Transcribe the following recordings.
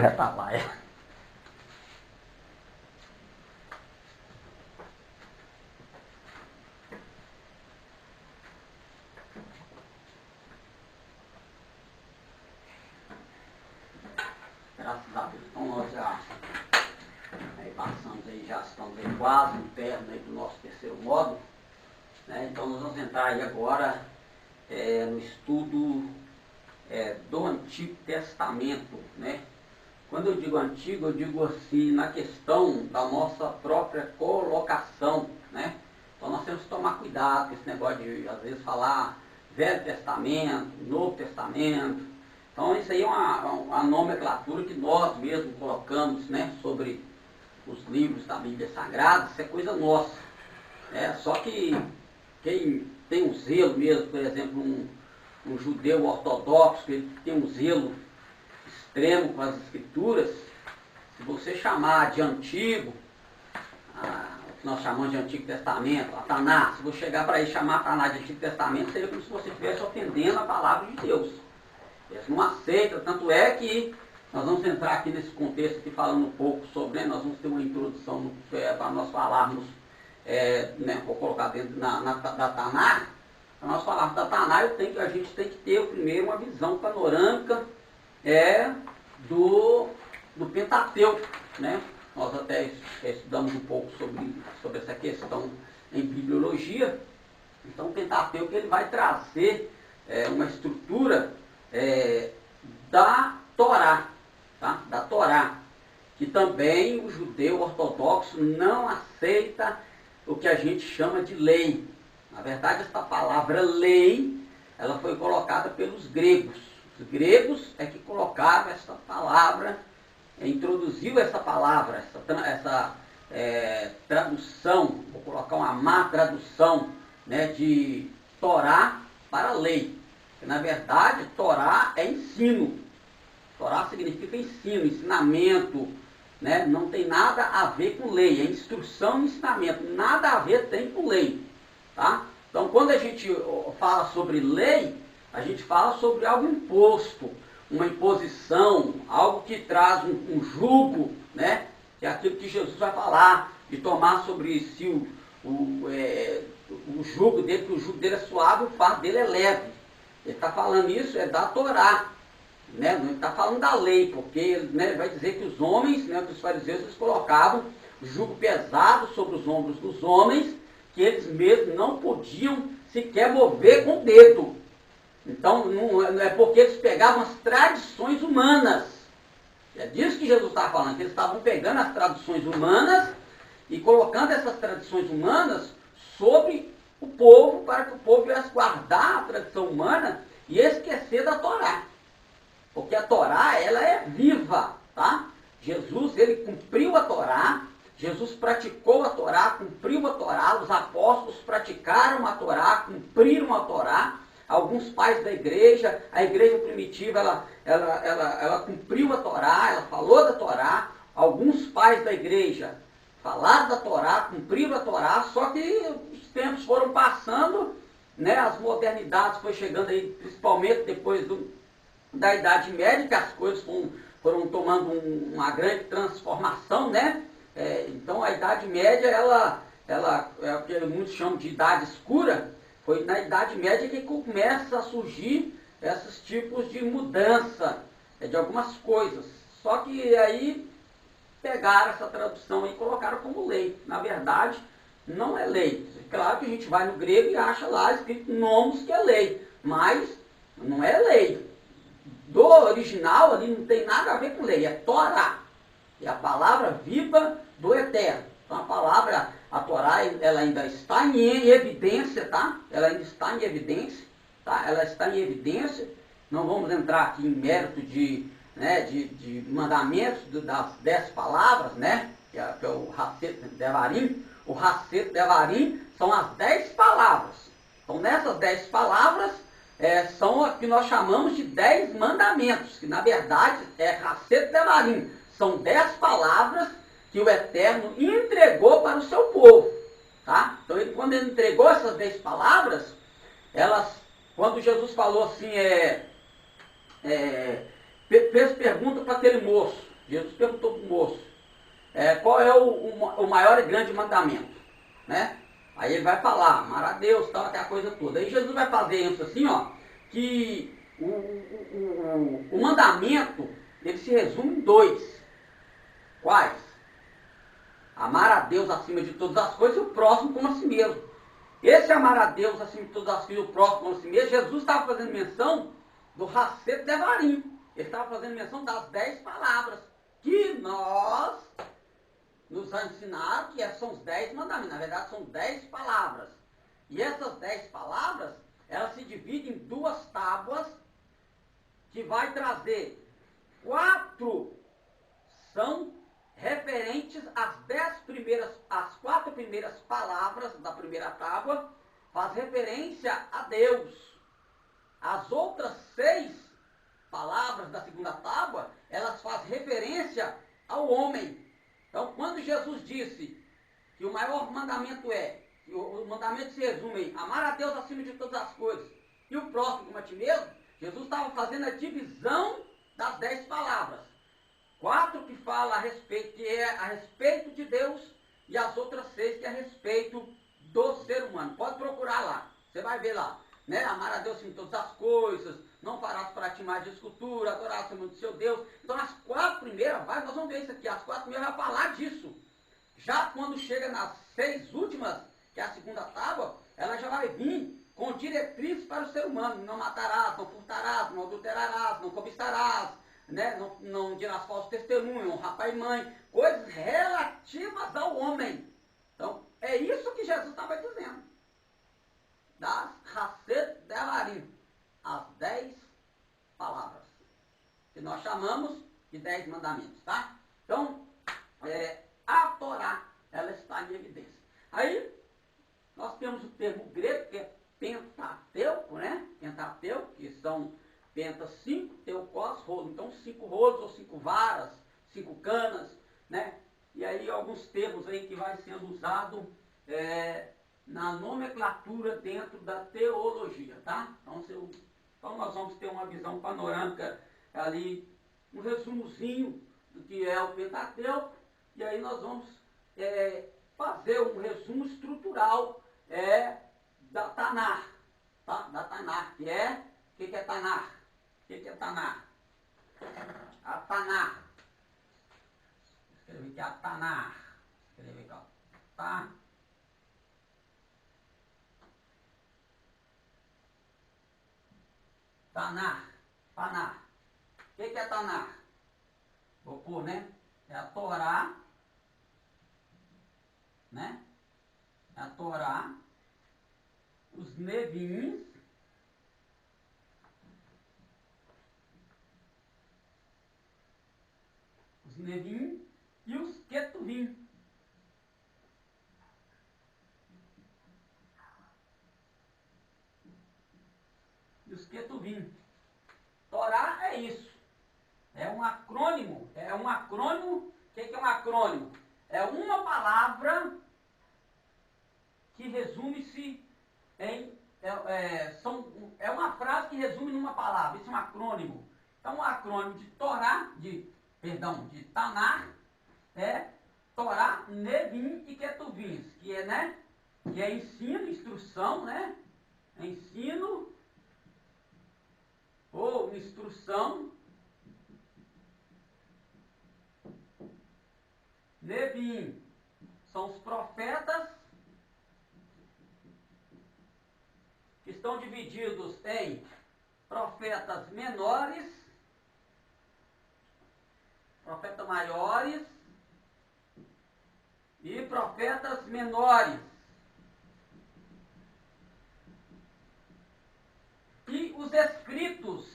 já está lá, é. Graças a Deus. Então nós já passamos aí, já estamos aí quase no término aí do nosso terceiro módulo, né? Então nós vamos entrar aí agora no estudo do Antigo Testamento, né? Quando eu digo antigo, eu digo assim, na questão da nossa própria colocação, né? Então nós temos que tomar cuidado com esse negócio de, às vezes, falar Velho Testamento, Novo Testamento. Então isso aí é uma nomenclatura que nós mesmos colocamos, né, sobre os livros da Bíblia Sagrada, isso é coisa nossa. Só que quem tem um zelo mesmo, por exemplo, um judeu ortodoxo, que tem um zelo extremo com as escrituras, se você chamar de antigo, o que nós chamamos de Antigo Testamento, a Taná, se você chegar para aí e chamar a Taná de Antigo Testamento, seria como se você estivesse ofendendo a palavra de Deus. Eles não aceitam, tanto é que nós vamos entrar aqui nesse contexto aqui falando um pouco sobre, né, nós vamos ter uma introdução para nós falarmos, vou colocar dentro da Taná. Para nós falarmos da Taná, a gente tem que ter primeiro uma visão panorâmica do Pentateuco, né? Nós até estudamos um pouco sobre essa questão em bibliologia. Então o Pentateuco ele vai trazer uma estrutura da Torá, tá? Da Torá, que também o judeu ortodoxo não aceita o que a gente chama de lei. Na verdade, essa palavra lei, ela foi colocada pelos gregos. Os gregos é que colocaram essa palavra, introduziu essa palavra, essa tradução, vou colocar uma má tradução, né, de Torá para lei. Na verdade, Torá é ensino. Torá significa ensino, ensinamento, né? Não tem nada a ver com lei, é instrução e ensinamento, nada a ver tem com lei, tá? Então, quando a gente fala sobre lei, a gente fala sobre algo imposto, uma imposição, algo que traz um jugo, né? Que é aquilo que Jesus vai falar, de tomar sobre si o jugo dele, que o jugo dele é suave, o fardo dele é leve. Ele está falando isso, da Torá, né? Não está falando da lei, porque, né, ele vai dizer que os homens, né, que os fariseus, eles colocavam o jugo pesado sobre os ombros dos homens, que eles mesmos não podiam sequer mover com o dedo. Então, não é porque eles pegavam as tradições humanas. É disso que Jesus está falando, que eles estavam pegando as tradições humanas e colocando essas tradições humanas sobre o povo, para que o povo viesse guardar a tradição humana e esquecer da Torá. Porque a Torá, ela é viva, tá? Jesus, ele cumpriu a Torá, Jesus praticou a Torá, cumpriu a Torá, os apóstolos praticaram a Torá, cumpriram a Torá, alguns pais da igreja, a igreja primitiva, ela cumpriu a Torá, ela falou da Torá, alguns pais da igreja falaram da Torá, cumpriram a Torá, só que os tempos foram passando, né, as modernidades foram chegando aí, principalmente depois da Idade Média, que as coisas foram tomando uma grande transformação, né? Então a Idade Média, ela é o que muitos chamam de Idade Escura. Foi na Idade Média que começa a surgir esses tipos de mudança de algumas coisas. Só que aí pegaram essa tradução e colocaram como lei. Na verdade, não é lei. Claro que a gente vai no grego e acha lá escrito nomos que é lei, mas não é lei. Do original ali não tem nada a ver com lei, é Torá. É a palavra viva do Eterno. Então a palavra, a Torá, ela ainda está em evidência, tá? Ela ainda está em evidência, tá? Ela está em evidência. Não vamos entrar aqui em mérito de mandamentos das 10 palavras, né? Que é o Hasset Devarim. O Hasset Devarim são as 10 palavras. Então nessas 10 palavras são o que nós chamamos de 10 mandamentos, que na verdade é Hasset Devarim. São 10 palavras que o Eterno entregou para o seu povo, tá? Então, quando ele entregou essas 10 palavras, quando Jesus falou assim, fez pergunta para aquele moço, Jesus perguntou para o moço, qual é o maior e grande mandamento, né? Aí ele vai falar, amar a Deus, tal, até a coisa toda. Aí Jesus vai fazer isso assim, ó, que o mandamento, ele se resume em dois. Quais? Amar a Deus acima de todas as coisas e o próximo como a si mesmo. Esse amar a Deus acima de todas as coisas e o próximo como a si mesmo, Jesus estava fazendo menção do Hacet Devarim. Ele estava fazendo menção das 10 palavras que nós nos ensinaram, que são os 10 mandamentos. Na verdade, são 10 palavras. E essas 10 palavras, elas se dividem em 2 tábuas, que vai trazer 4 são referentes às 4 primeiras palavras da primeira tábua, faz referência a Deus. As outras 6 palavras da segunda tábua, elas fazem referência ao homem. Então, quando Jesus disse que o maior mandamento que o mandamento se resume em amar a Deus acima de todas as coisas e o próximo como a ti mesmo, Jesus estava fazendo a divisão das 10 palavras. 4 que falam a respeito, que é a respeito de Deus, e as outras 6 que é a respeito do ser humano. Pode procurar lá, você vai ver lá. Né? Amar a Deus em todas as coisas, não farás para ti mais de escultura, adorar o Senhor do seu Deus. Então as 4 primeiras, nós vamos ver isso aqui, as 4 primeiras vai falar disso. Já quando chega nas 6 últimas, que é a segunda tábua, ela já vai vir com diretrizes para o ser humano. Não matarás, não furtarás, não adulterarás, não cobiçarás, né? Não dirás falso testemunho, honrar pai e mãe, coisas relativas ao homem. Então, é isso que Jesus estava dizendo. Das Hacet Devarim, as 10 palavras, que nós chamamos de 10 mandamentos, tá? Então, a Torá, ela está em evidência. Aí, nós temos o termo grego, que é Pentateuco, né? Pentateuco, que são penta 5, teukos, rolo. Então, 5 rolos ou 5 varas, 5 canas, né? E aí, alguns termos aí que vai sendo usado na nomenclatura dentro da teologia, tá? Então nós vamos ter uma visão panorâmica ali, um resumozinho do que é o Pentateuco, e aí nós vamos fazer um resumo estrutural da Tanar, tá? Da Tanar, que é, o que é Tanar? O que é Tanar? A Tanar. Escreve aqui a Tanar. Escreve aqui, ó. Tá? Tanar. Tanar. O que é Tanar? Vou pôr, né? É a Torá, né? É a Torá, os Nevins, e os Ketuvim. E os Ketuvim. Torá é isso. É um acrônimo. O que é um acrônimo? É uma palavra que resume-se em... É uma frase que resume numa palavra. Isso é um acrônimo. Então, um acrônimo de Torá, de Tanar, é Torá, Nevim e Ketuvim, que é, né? Que é ensino, instrução, né? Ensino ou instrução. Nevim são os profetas, que estão divididos em profetas menores, profetas maiores e profetas menores. E os escritos,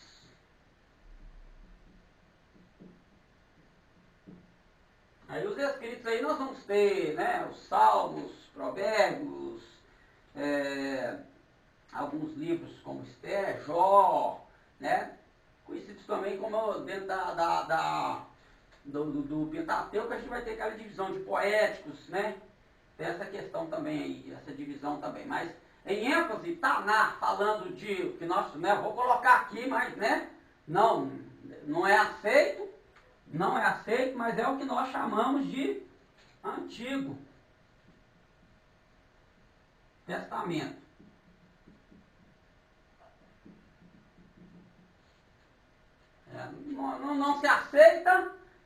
aí os escritos aí nós vamos ter, né, os Salmos, Provérbios, alguns livros como Esther, Jó, né, conhecidos também como dentro do Pentateuco, a gente vai ter aquela divisão de poéticos, né, tem essa questão também aí, essa divisão também, mas em ênfase, Tanar, falando de, que nós, né, vou colocar aqui, mas, né, não é aceito, não é aceito, mas é o que nós chamamos de Antigo Testamento.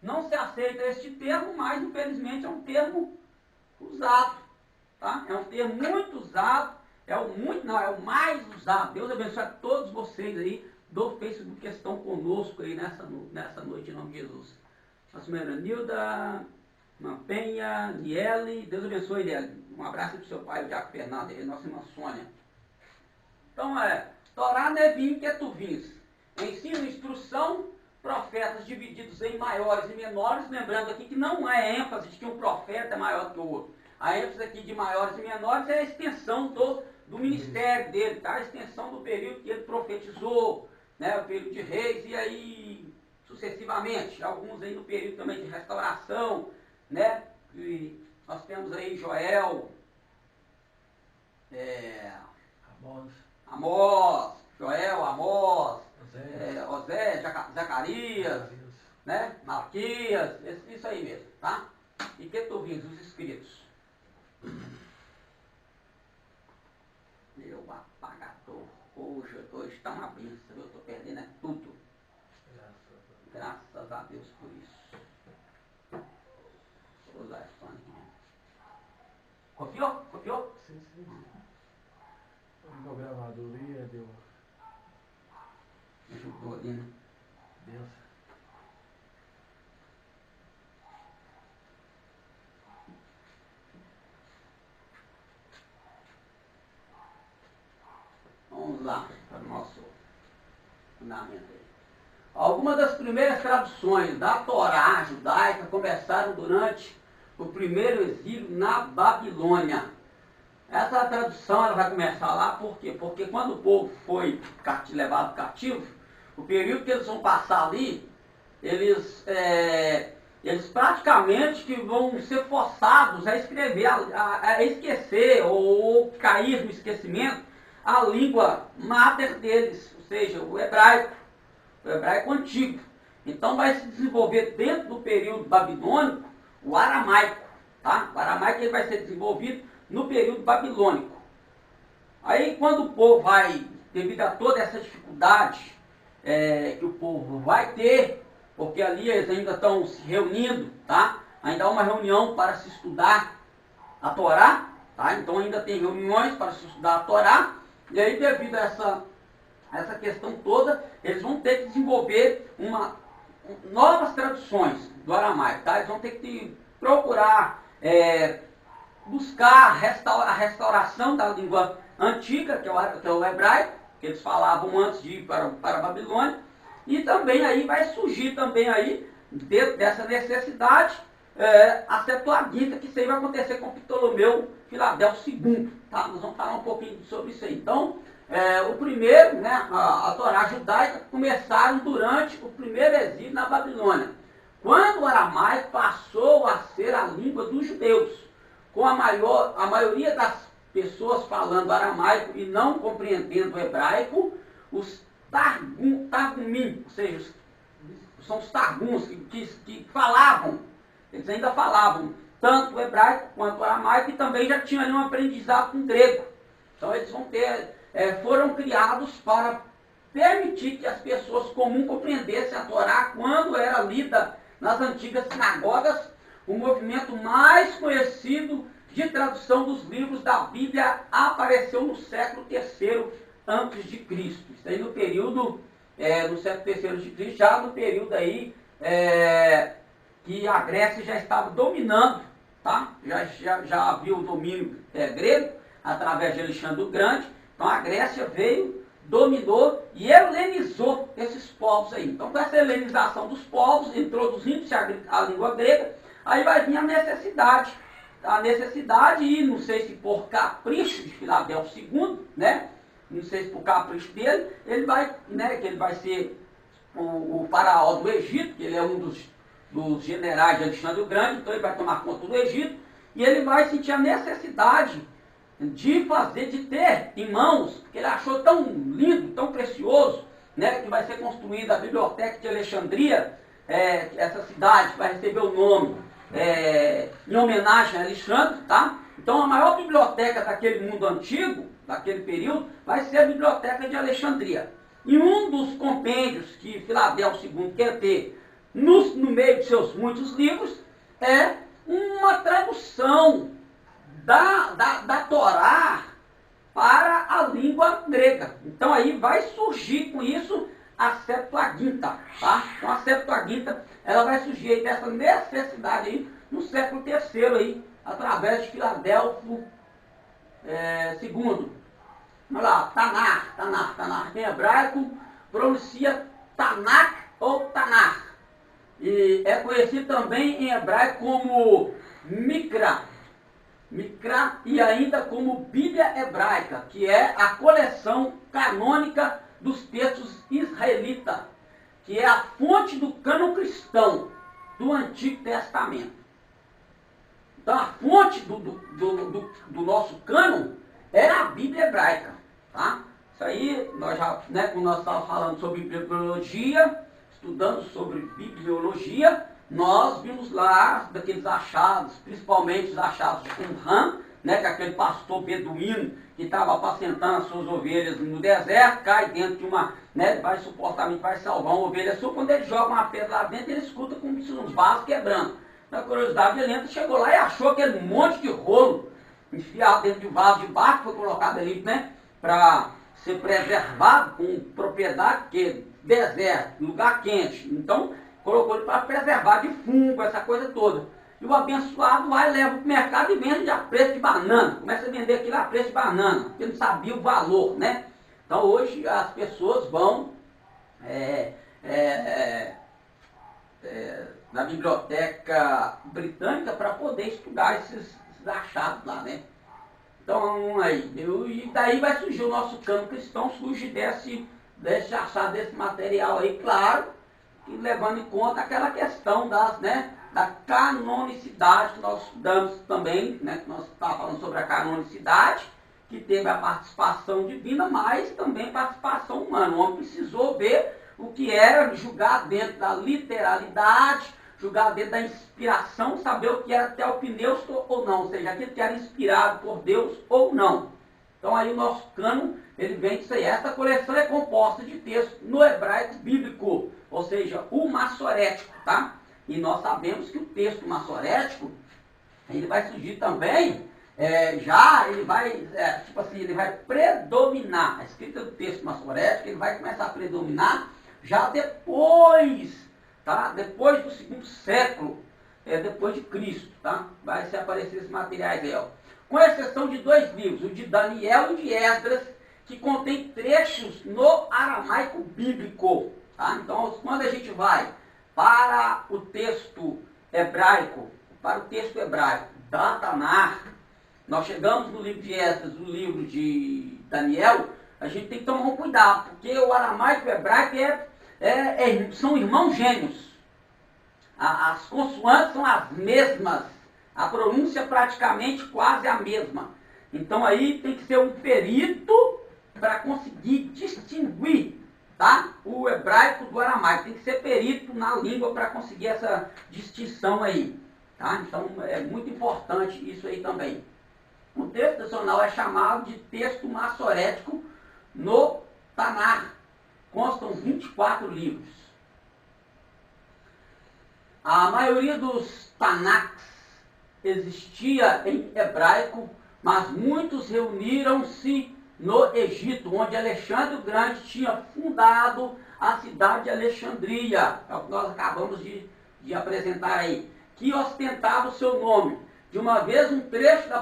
Não se aceita este termo, mas infelizmente é um termo usado, tá? É um termo muito usado, é o mais usado. Deus abençoe a todos vocês aí do Facebook que estão conosco aí nessa noite, em nome de Jesus. Nossa senhora Nilda, Mampenha, Niele, Deus abençoe, Niele. Um abraço para o seu pai, o Diaco Fernando, e nossa irmã Sônia. Então, Torá, Nevim, Ketuvins. Ensino, instrução, profetas divididos em maiores e menores, lembrando aqui que não é ênfase de que um profeta é maior do que o outro. A ênfase aqui de maiores e menores é a extensão do ministério dele, tá? A extensão do período que ele profetizou, né? O período de reis e aí sucessivamente, alguns aí no período também de restauração, né? E nós temos aí Joel, Amós, Joel, Amós, Osé, Zacarias, né? Malaquias, isso aí mesmo, tá? E Ketuvins, os escritos. Meu apagador, hoje está uma bênção, eu estou perdendo tudo. Graças a Deus por isso. Vou usar esse fone aqui. Copiou? Sim. O gravador ali deu. Ajudou ali, né? Deus. Vamos lá para o nosso fundamento aí. Algumas das primeiras traduções da Torá judaica começaram durante o primeiro exílio na Babilônia. Essa tradução ela vai começar lá, por quê? Porque quando o povo foi levado cativo, o período que eles vão passar ali, eles praticamente que vão ser forçados a escrever, a esquecer ou cair no esquecimento a língua mater deles, ou seja, o hebraico antigo. Então vai se desenvolver dentro do período babilônico o aramaico, tá? O aramaico ele vai ser desenvolvido no período babilônico. Aí quando o povo vai, devido a toda essa dificuldade que o povo vai ter, porque ali eles ainda estão se reunindo, tá? Ainda há uma reunião para se estudar a Torá, tá? Então ainda tem reuniões para se estudar a Torá, e aí devido a essa questão toda, eles vão ter que desenvolver novas traduções do aramaico, tá? Eles vão ter que procurar buscar a restauração da língua antiga, que é o hebraico, que eles falavam antes de ir para a Babilônia, e também aí vai surgir também aí, dentro dessa necessidade, a Septuaginta, que isso aí vai acontecer com Ptolomeu Filadelfo II, tá? Nós vamos falar um pouquinho sobre isso aí. Então, o primeiro, né, a Torá judaica, começaram durante o primeiro exílio na Babilônia, quando o aramaico passou a ser a língua dos judeus, com a maioria das pessoas falando aramaico e não compreendendo o hebraico, os targumim, ou seja, são os targuns que falavam, eles ainda falavam tanto o hebraico quanto o aramaico e também já tinham ali um aprendizado com grego. Então eles vão foram criados para permitir que as pessoas comuns compreendessem a Torá quando era lida nas antigas sinagogas, o movimento mais conhecido de tradução dos livros da Bíblia apareceu no século III antes de Cristo. Isso aí no período, no século III antes de Cristo, já no período aí que a Grécia já estava dominando, tá? Já havia o domínio grego, através de Alexandre o Grande. Então a Grécia veio, dominou e helenizou esses povos aí. Então com essa helenização dos povos, introduzindo-se a língua grega, aí vai vir a necessidade e não sei se por capricho de Filadelfo II, né? Não sei se por capricho dele, ele vai, né, que ele vai ser o faraó do Egito, que ele é um dos generais de Alexandre o Grande, então ele vai tomar conta do Egito, e ele vai sentir a necessidade de ter em mãos, porque ele achou tão lindo, tão precioso, né, que vai ser construída a Biblioteca de Alexandria, essa cidade vai receber o nome em homenagem a Alexandre, tá? Então a maior biblioteca daquele mundo antigo, daquele período, vai ser a Biblioteca de Alexandria. E um dos compêndios que Filadélfo II quer ter no meio de seus muitos livros é uma tradução da Torá para a língua grega. Então aí vai surgir com isso a Septuaginta, tá? Então a Septuaginta, ela vai surgir aí dessa necessidade aí no século III aí, através de Filadélfo II. Olha lá, Tanar. Em hebraico pronuncia Tanakh ou Tanar. E é conhecido também em hebraico como Mikra. Mikra e ainda como Bíblia Hebraica, que é a coleção canônica dos textos israelitas, que é a fonte do cânon cristão do Antigo Testamento. Então a fonte do nosso cânon é a Bíblia Hebraica, tá? Isso aí, nós já, quando nós estávamos falando sobre bibliologia, estudando sobre bibliologia, nós vimos lá daqueles achados, principalmente os achados de Qumran, que é aquele pastor beduíno que estava apacentando as suas ovelhas no deserto, cai dentro de uma, supostamente vai salvar uma ovelha sua, quando ele joga uma pedra lá dentro, ele escuta como se uns vasos quebrando. Na curiosidade, ele entra, chegou lá e achou aquele monte de rolo enfiado dentro de um vaso de barro, que foi colocado ali, para ser preservado com propriedade, porque deserto, lugar quente. Então, colocou ele para preservar de fungo, essa coisa toda. E o abençoado vai, leva para o mercado e vende a preço de banana. Começa a vender aquilo a preço de banana, porque não sabia o valor, né? Então hoje as pessoas vão na biblioteca britânica para poder estudar esses achados lá, né? Então aí, e daí vai surgir o nosso cânon cristão, surge desse achado, desse material aí, claro, e levando em conta aquela questão da canonicidade que nós estudamos também, que nós estávamos falando sobre a canonicidade, que teve a participação divina, mas também participação humana. O homem precisou ver o que era, julgar dentro da literalidade, julgar dentro da inspiração, saber o que era teopneus ou não, ou seja, aquilo que era inspirado por Deus ou não. Então aí o nosso cânon, ele vem disso aí. Essa coleção é composta de textos no hebraico bíblico, ou seja, o massorético, tá? E nós sabemos que o texto massorético, ele vai surgir também, ele vai predominar, a escrita do texto massorético, ele vai começar a predominar já depois, tá? Depois do segundo século, depois de Cristo, tá? Vai se aparecer esses materiais aí, ó. Com exceção de 2 livros, o de Daniel e de Esdras, que contém trechos no aramaico bíblico, tá? Então, quando a gente vai para o texto hebraico, da Tanar, nós chegamos no livro de Esdras, no livro de Daniel, a gente tem que tomar um cuidado, porque o aramaico e o hebraico são irmãos gêmeos. As consoantes são as mesmas, a pronúncia é praticamente quase a mesma. Então aí tem que ser um perito para conseguir distinguir, tá? O hebraico do aramaico. Tem que ser perito na língua para conseguir essa distinção aí, tá? Então é muito importante isso aí também. O texto tradicional é chamado de texto massorético no Tanar. Constam 24 livros. A maioria dos Tanaks existia em hebraico, mas muitos reuniram-se no Egito, onde Alexandre o Grande tinha fundado a cidade de Alexandria, é o que nós acabamos de apresentar aí, que ostentava o seu nome. De uma vez, um terço da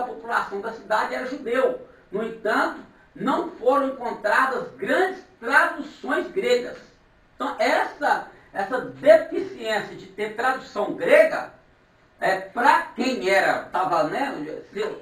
população da cidade era judeu. No entanto, não foram encontradas grandes traduções gregas. Então, essa deficiência de ter tradução grega, para quem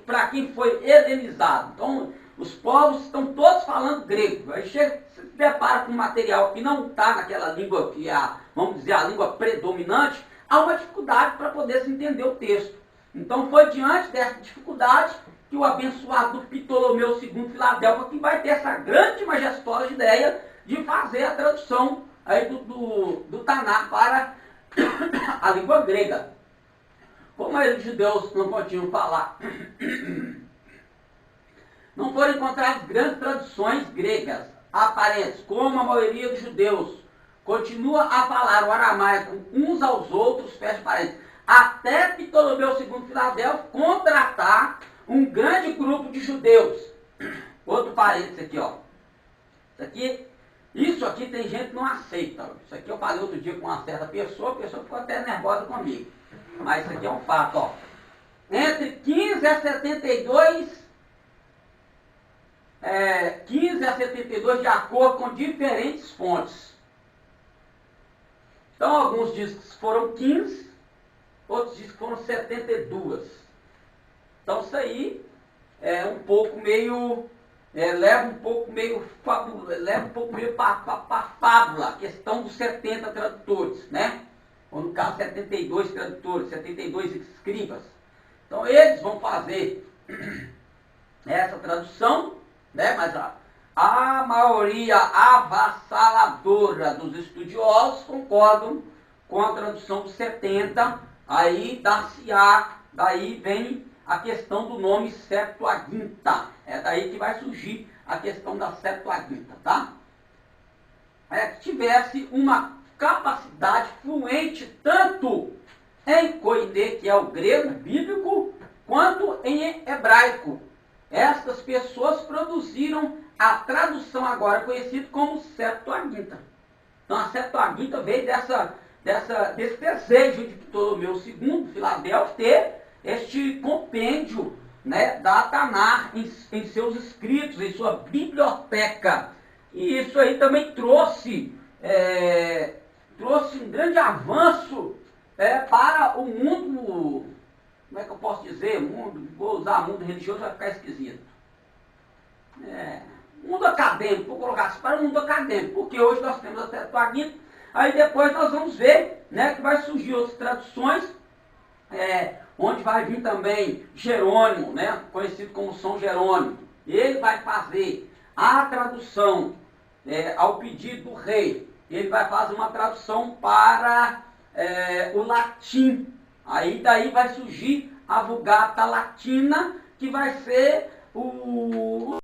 para quem foi helenizado. Então, os povos estão todos falando grego. Aí se depara com um material que não está naquela língua que vamos dizer, a língua predominante, há uma dificuldade para poder se entender o texto. Então, foi diante dessa dificuldade que o abençoado Ptolomeu II Filadélfo que vai ter essa grande e majestosa ideia de fazer a tradução aí do Tanar para a língua grega. Como os judeus não podiam falar, não foram encontradas grandes traduções gregas aparentes, como a maioria dos judeus continua a falar o aramaico uns aos outros, fecha parênteses, até Ptolomeu II Filadélfio contratar um grande grupo de judeus. Outro parênteses aqui, ó. Isso aqui tem gente que não aceita. Isso aqui eu falei outro dia com uma certa pessoa, a pessoa ficou até nervosa comigo. Mas isso aqui é um fato, ó. Entre 15 a 72, 15 a 72 de acordo com diferentes fontes. Então alguns dizem que foram 15, outros dizem que foram 72. Então isso aí é um pouco meio, leva um pouco meio para fábula, a questão dos 70 tradutores, né? Ou no caso 72 tradutores, 72 escribas. Então eles vão fazer essa tradução, né? Mas a maioria avassaladora dos estudiosos concordam com a tradução dos 70, aí daí vem a questão do nome Septuaginta. É daí que vai surgir a questão da Septuaginta, tá? Que tivesse uma capacidade fluente tanto em koiné, que é o grego bíblico, quanto em hebraico. Estas pessoas produziram a tradução agora conhecida como Septuaginta. Então a Septuaginta veio desse desejo de Ptolomeu II, Filadélfio, ter este compêndio, né, da Tanar em seus escritos, em sua biblioteca. E isso aí também trouxe um grande avanço para o mundo, como é que eu posso dizer? Vou usar mundo religioso, vai ficar esquisito. Mundo acadêmico, vou colocar assim, para o mundo acadêmico, porque hoje nós temos a Septuaginta, aí depois nós vamos ver, né, que vai surgir outras traduções, onde vai vir também Jerônimo, né, conhecido como São Jerônimo. Ele vai fazer a tradução ao pedido do rei. Ele vai fazer uma tradução para o latim. Aí daí vai surgir a Vulgata Latina, que vai ser o